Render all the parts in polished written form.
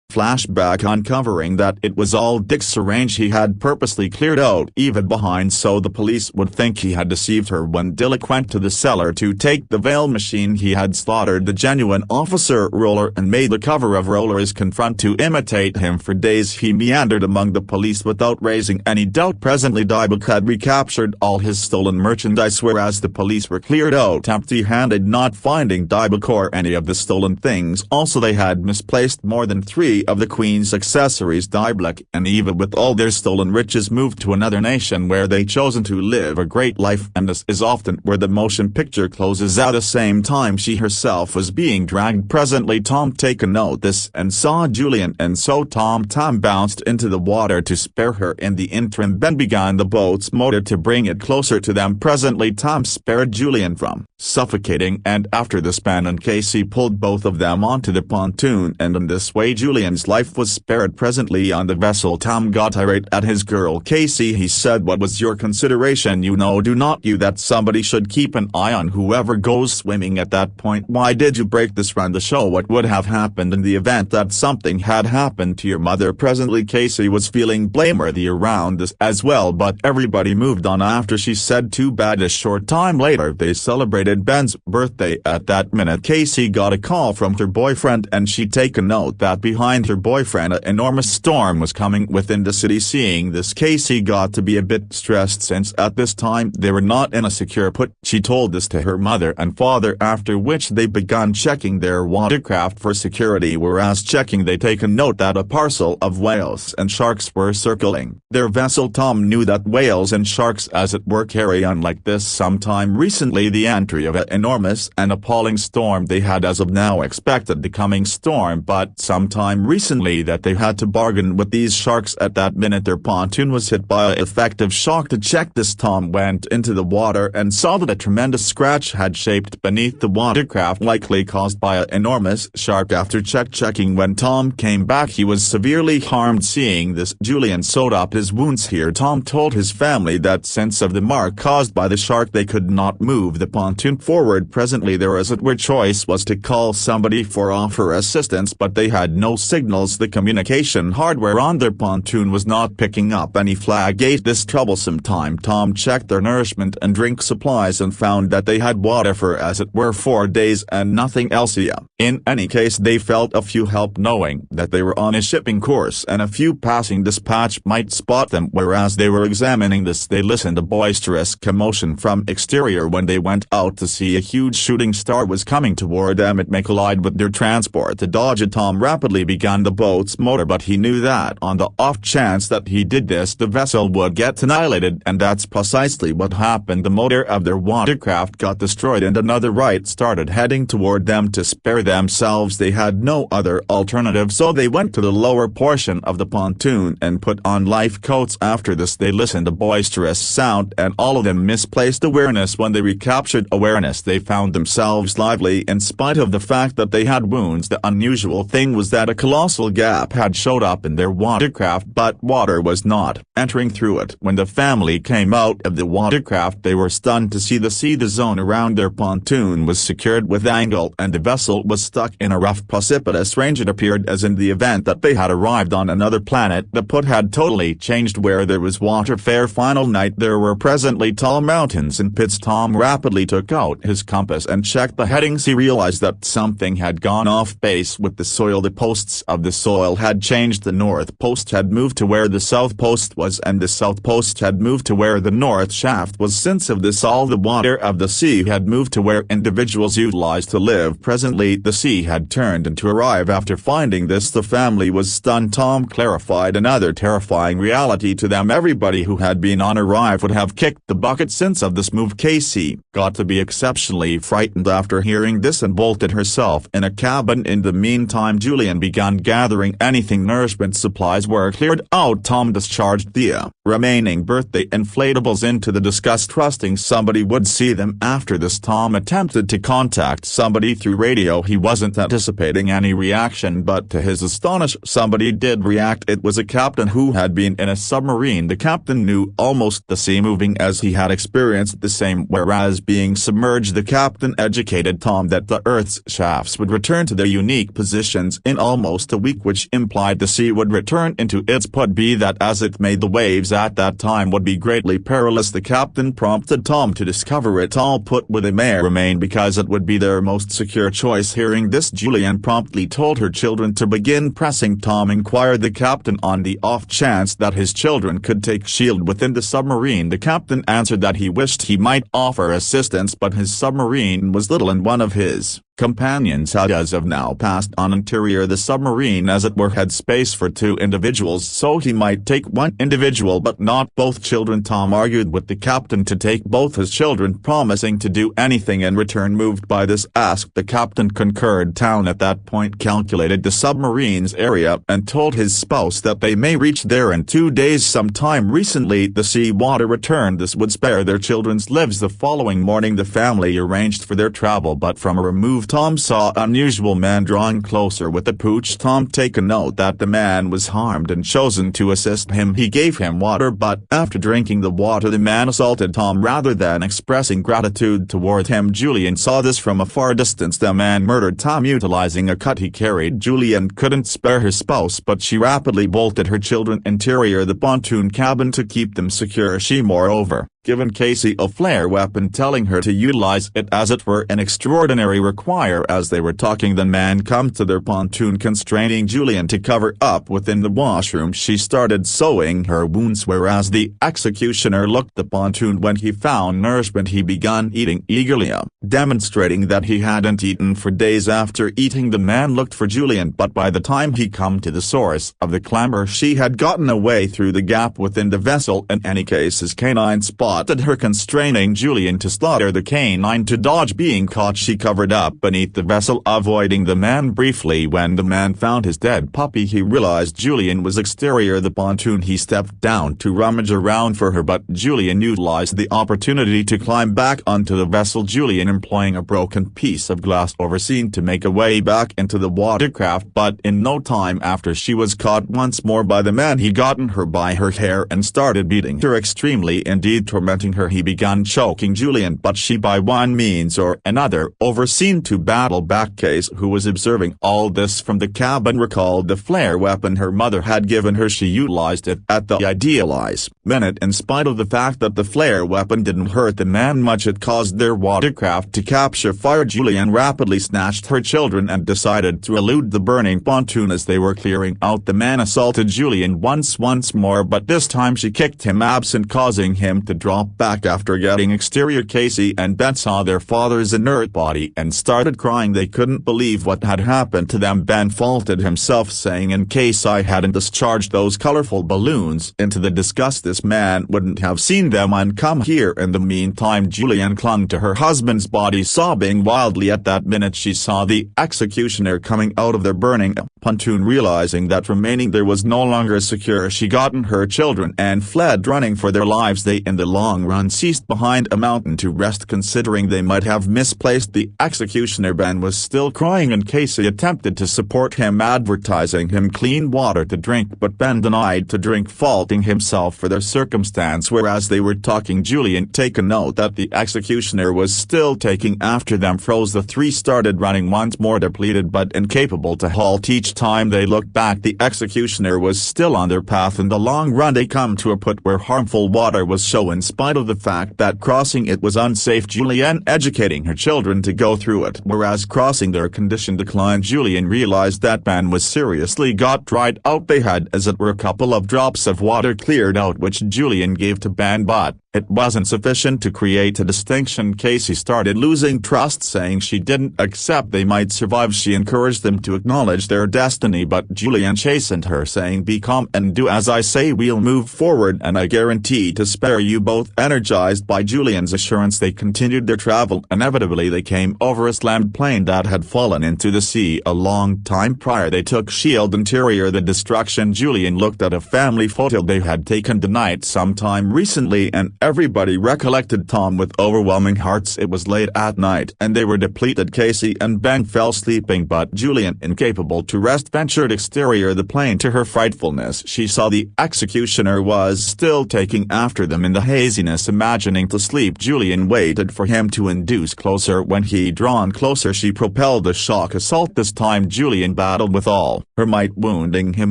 Flashback uncovering that it was all Dick's syringe he had purposely cleared out Eva behind so the police would think he had deceived her when Dilek went to the cellar to take the veil machine. He had slaughtered the genuine officer Roller and made the cover of Roller's confront to imitate him. For days he meandered among the police without raising any doubt. Presently Dybbuk had recaptured all his stolen merchandise, whereas the police were cleared out empty-handed, not finding Dybbuk or any of the stolen things. Also they had misplaced more than 3 of the Queen's accessories. Dybbuk and Eva, with all their stolen riches, moved to another nation where they chosen to live a great life, and this is often where the motion picture closes out. The same time she herself was being dragged. Presently Tom taken note this and saw Julian, and so Tom bounced into the water to spare her. In the interim Ben began the boat's motor to bring it closer to them. Presently Tom spared Julian from suffocating, and after the span and Casey pulled both of them onto the pontoon, and in this way Julian's life was spared. Presently on the vessel Tom got irate at his girl Casey. He said, "What was your consideration? You know, do not you, that somebody should keep an eye on whoever goes swimming at that point? Why did you break this run to show what would have happened in the event that something had happened to your mother?" Presently Casey was feeling blameworthy around this as well, but everybody moved on after she said too bad. A short time later they celebrated Ben's birthday. At that minute Casey got a call from her boyfriend, and she taken note that behind her boyfriend an enormous storm was coming within the city. Seeing this Casey got to be a bit stressed since at this time they were not in a secure put. She told this to her mother and father, after which they began checking their watercraft for security, whereas checking they taken note that a parcel of whales and sharks were circling their vessel. Tom knew that whales and sharks as it were carry on like this sometime recently. The entry of an enormous and appalling storm they had as of now expected the coming storm, but sometime recently that they had to bargain with these sharks. At that minute their pontoon was hit by an effective shock. To check this Tom went into the water and saw that a tremendous scratch had shaped beneath the watercraft, likely caused by an enormous shark. After checking when Tom came back he was severely harmed. Seeing this Julian sewed up his wounds. Here Tom told his family that since of the mark caused by the shark they could not move the pontoon forward. Presently their as it were choice was to call somebody for offer assistance, but they had no signals. The communication hardware on their pontoon was not picking up any flag. At this troublesome time Tom checked their nourishment and drink supplies and found that they had water for as it were 4 days and nothing else. In any case they felt a few help knowing that they were on a shipping course and a few passing dispatch might spot them. Whereas they were examining this they listened to boisterous commotion from exterior. When they went out to see, a huge shooting star was coming toward them. It may collide with their transport. To dodge it Tom rapidly began the boat's motor, but he knew that on the off chance that he did this the vessel would get annihilated, and that's precisely what happened. The motor of their watercraft got destroyed and another right started heading toward them. To spare themselves they had no other alternative, so they went to the lower portion of the pontoon and put on life coats. After this they listened to boisterous sound and all of them misplaced awareness. When they recaptured awareness they found themselves lively in spite of the fact that they had wounds. The unusual thing was that a colossal gap had showed up in their watercraft, but water was not entering through it. When the family came out of the watercraft they were stunned to see the zone around their pontoon was secured with angle and the vessel was stuck in a rough precipitous range. It appeared as in the event that they had arrived on another planet. The put had totally changed. Where there was water fair final night there were presently tall mountains and pits. Tom rapidly took out his compass and checked the headings. He realized that something had gone off base with the soil. The posts of the soil had changed. The north post had moved to where the south post was, and the south post had moved to where the north shaft was. Since of this all the water of the sea had moved to where individuals utilized to live. Presently the sea had turned into a rive. After finding this the family was stunned. Tom clarified another terrifying reality to them. Everybody who had been on a rive would have kicked the bucket. Since of this move Casey got to be exceptionally frightened after hearing this and bolted herself in a cabin. In the meantime Julian began gathering anything nourishment supplies were cleared out. Tom discharged the remaining birthday inflatables into the discuss, trusting somebody would see them after this. Tom attempted to contact somebody through radio. He wasn't anticipating any reaction, but to his astonishment somebody did react. It was a captain who had been in a submarine. The captain knew almost the sea moving as he had experienced the same, whereas being submerged. The captain educated Tom that the Earth's shafts would return to their unique positions in almost a week, which implied the sea would return into its put, be that as it may. The waves at that time would be greatly perilous. The captain prompted Tom to discover it all, put where they may remain, because it would be their most secure choice. Hearing this, Julian promptly told her children to begin pressing. Tom inquired the captain on the off chance that his children could take shield within the submarine. The captain answered that he wished he might offer assistance, but his submarine was little and one of his companions had as of now passed on interior. The submarine as it were had space for 2 individuals, so he might take one individual but not both children. Tom argued with the captain to take both his children, promising to do anything in return. Moved by this ask, the captain concurred. Town at that point calculated the submarine's area and told his spouse that they may reach there in 2 days. Sometime recently the sea water returned. This would spare their children's lives. The following morning the family arranged for their travel, but from a remove Tom saw an unusual man drawing closer with a pooch. Tom taken note that the man was harmed and chosen to assist him. He gave him water, but after drinking the water the man assaulted Tom rather than expressing gratitude toward him. Julian saw this from a far distance. The man murdered Tom utilizing a cut he carried. Julian couldn't spare her spouse, but she rapidly bolted her children interior the pontoon cabin to keep them secure. She moreover given Casey a flare weapon, telling her to utilize it as it were an extraordinary require. As they were talking, the man come to their pontoon, constraining Julian to cover up within the washroom. She started sewing her wounds, whereas the executioner looked the pontoon. When he found nourishment he began eating eagerly, demonstrating that he hadn't eaten for days. After eating, the man looked for Julian, but by the time he come to the source of the clamor she had gotten away through the gap within the vessel. In any case, his canine spotted her, constraining Julian to slaughter the canine. To dodge being caught, she covered up beneath the vessel, avoiding the man briefly. When the man found his dead puppy he realized Julian was exterior the pontoon. He stepped down to rummage around for her, but Julian utilized the opportunity to climb back onto the vessel. Julian employing a broken piece of glass overseen to make a way back into the watercraft, but in no time after she was caught once more by the man. He gotten her by her hair and started beating her extremely, indeed tormenting her. He began choking Julian, but she by one means or another overseen to battle back. Case, who was observing all this from the cabin, recalled the flare weapon her mother had given her. She utilized it at the idealized minute. In spite of the fact that the flare weapon didn't hurt the man much, it caused their watercraft to capture fire. Julian rapidly snatched her children and decided to elude the burning pontoon. As they were clearing out, the man assaulted Julian once more, but this time she kicked him absent, causing him to drop back. After getting exterior, Casey and Ben saw their father's inert body and started crying. They couldn't believe what had happened to them. Ben faulted himself, saying, in case I hadn't discharged those colorful balloons into the disgust, this man wouldn't have seen them and come here. In the meantime, Julian clung to her husband's body, sobbing wildly. At that minute she saw the executioner coming out of their burning pontoon. Realizing that remaining there was no longer secure, she gotten her children and fled, running for their lives. They in the long run ceased behind a mountain to rest, considering they might have misplaced the executioner. Ben was still crying and Casey attempted to support him, advertising him clean water to drink, but Ben denied to drink, faulting himself for their circumstance. Whereas they were talking, Julian taken note that the executioner was still taking after them, froze. The three started running once more, depleted but incapable to halt. Each time they looked back the executioner was still on their path. In the long run they come to a put where harmful water was shown. In spite of the fact that crossing it was unsafe, Julian educating her children to go through it, whereas crossing their condition declined. Julian realized that Ben was seriously got dried out. They had as it were a couple of drops of water cleared out, which Julian gave to Ben, but it wasn't sufficient to create a distinction. Casey started losing trust, saying she didn't accept they might survive. She encouraged them to acknowledge their destiny, but Julian chastened her, saying, be calm and do as I say. We'll move forward and I guarantee to spare you both. both energized by Julian's assurance they continued their travel. Inevitably they came over a slammed plane that had fallen into the sea a long time prior. They took shield interior the destruction. Julian looked at a family photo they had taken the night sometime recently, and everybody recollected Tom with overwhelming hearts. It was late at night and they were depleted. Casey and Ben fell sleeping, but Julian, incapable to rest, ventured exterior the plane. To her frightfulness, she saw the executioner was still taking after them in the haziness. Imagining to sleep, Julian waited for him to induce closer. When he drawn closer, she propelled a shock assault. This time Julian battled with all her might, wounding him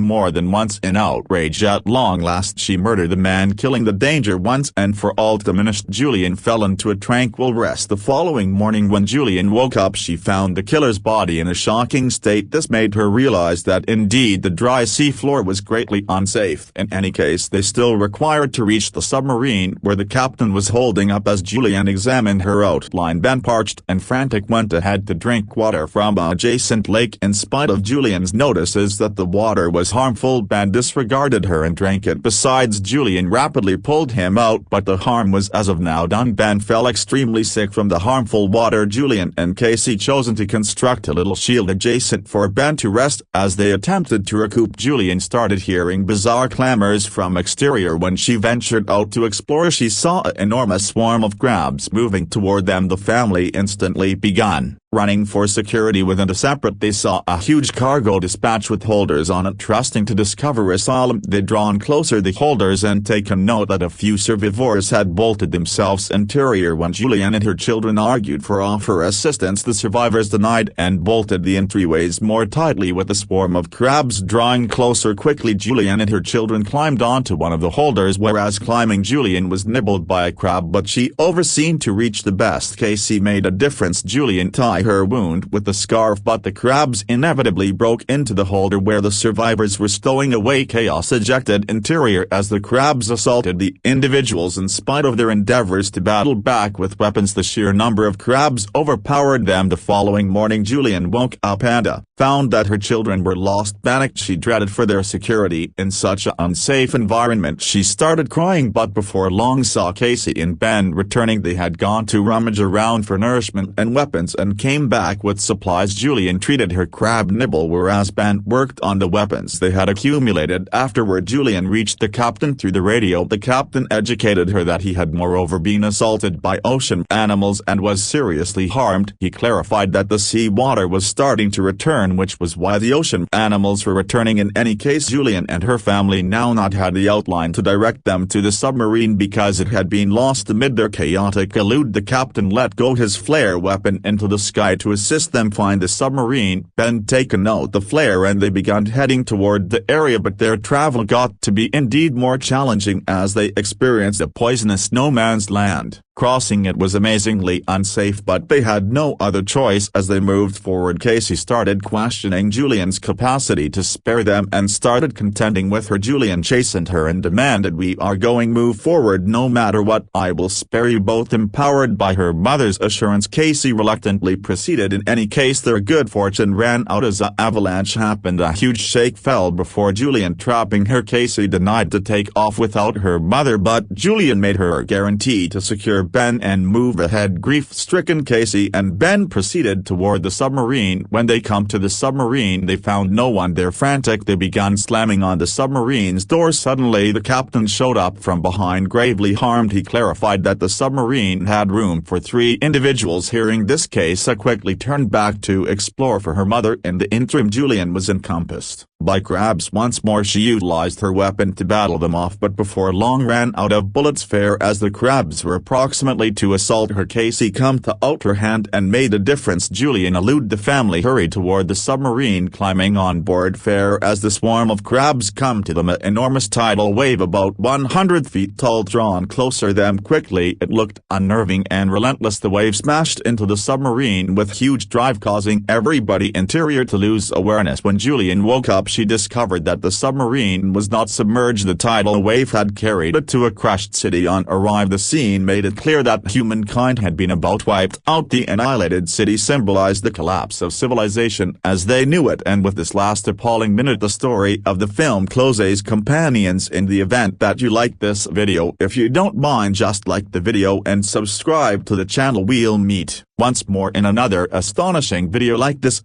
more than once. In outrage at long last she murdered the man, killing the danger once and for all. Diminished, Julian fell into a tranquil rest. The following morning when Julian woke up, she found the killer's body in a shocking state. This made her realize that indeed the dry sea floor was greatly unsafe. In any case, they still required to reach the submarine where the captain was holding up. As Julian examined her outline, Ben, parched and frantic, went ahead to drink water from an adjacent lake. In spite of Julian's notices that the water was harmful, Ben disregarded her and drank it. Besides, Julian rapidly pulled him out, but the harm was as of now done. Ben fell extremely sick from the harmful water. Julian and Casey chosen to construct a little shield adjacent for Ben to rest. As they attempted to recoup, Julian started hearing bizarre clamors from exterior. When she ventured out to explore, she saw an enormous swarm of crabs moving toward them. The family instantly began running for security within the separate. They saw a huge cargo dispatch with holders on it. Trusting to discover asylum, they'd drawn closer the holders and taken note that a few survivors had bolted themselves interior. When Julian and her children argued for offer assistance, the survivors denied and bolted the entryways more tightly. With the swarm of crabs drawing closer quickly, Julian and her children climbed onto one of the holders. Whereas climbing, Julian was nibbled by a crab, but she overseen to reach the best. Casey made a difference. Julian tied her wound with the scarf, but the crabs inevitably broke into the holder where the survivors were stowing away. Chaos ejected interior as the crabs assaulted the individuals. In spite of their endeavors to battle back with weapons, the sheer number of crabs overpowered them. The following morning, Julian woke up and found that her children were lost. Panicked, she dreaded for their security in such an unsafe environment. She started crying, but before long saw Casey and Ben returning. They had gone to rummage around for nourishment and weapons and came back with supplies. Julian treated her crab nibble, whereas Ben worked on the weapons they had accumulated. Afterward, Julian reached the captain through the radio. The captain educated her that he had moreover been assaulted by ocean animals and was seriously harmed. He clarified that the sea water was starting to return, which was why the ocean animals were returning. In any case, Julian and her family now not had the outline to direct them to the submarine because it had been lost amid their chaotic elude. The captain let go his flare weapon into the sky to assist them find the submarine. Ben taken out the flare and they began heading toward the area, but their travel got to be indeed more challenging as they experienced a poisonous no man's land. Crossing it was amazingly unsafe, but they had no other choice as they moved forward. Casey started questioning Julian's capacity to spare them and started contending with her. Julian chastened her and demanded, "We are going move forward no matter what. I will spare you both." Empowered by her mother's assurance, Casey reluctantly proceeded. In any case, their good fortune ran out as an avalanche happened. A huge shake fell before Julian, trapping her. Casey denied to take off without her mother, but Julian made her guarantee to secure Ben and move ahead. Grief-stricken, Casey and Ben proceeded toward the submarine. When they come to the submarine, they found no one there. Frantic, they began slamming on the submarine's door. Suddenly, the captain showed up from behind, gravely harmed. He clarified that the submarine had room for 3 individuals. Hearing this, Casey quickly turned back to explore for her mother. In the interim, Julian was encompassed by crabs once more. She utilized her weapon to battle them off, but before long ran out of bullets. Fair as the crabs were approximately to assault her, Casey come to out her hand and made a difference. Julian eluded the family, hurried toward the submarine, climbing on board. Fair as the swarm of crabs come to them, an enormous tidal wave about 100 feet tall drawn closer them quickly. It looked unnerving and relentless. The wave smashed into the submarine with huge drive, causing everybody interior to lose awareness. When Julian woke up, she discovered that the submarine was not submerged. The tidal wave had carried it to a crushed city. On arrival, the scene made it clear that humankind had been about wiped out. The annihilated city symbolized the collapse of civilization as they knew it, and with this last appalling minute the story of the film closes. Companions, in the event that you like this video, if you don't mind, just like the video and subscribe to the channel. We'll meet once more in another astonishing video like this.